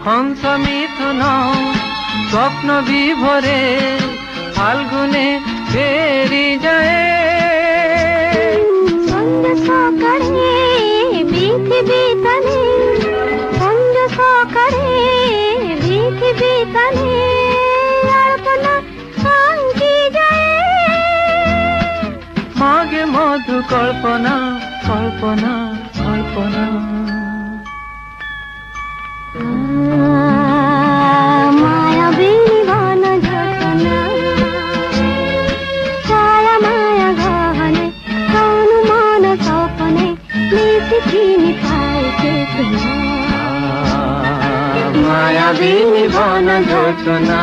হংস মিথুন স্বপ্ন বিভরে ফাল্গুনে ফেরি যায় সন্ধ্যা সকালে পৃথিবী তালে সন্ধ্যা সকালে পৃথিবী তালে আলপনা আঙ্কি যায় মাগে মধু কল্পনা কল্পনা কল্পনা মায়াবিনী বন ঝটনা ছায়া মায়া গহনে কৌন মন স্বপনে মিশিছি মিঠাইছে মায়াবিনী বন ঝটনা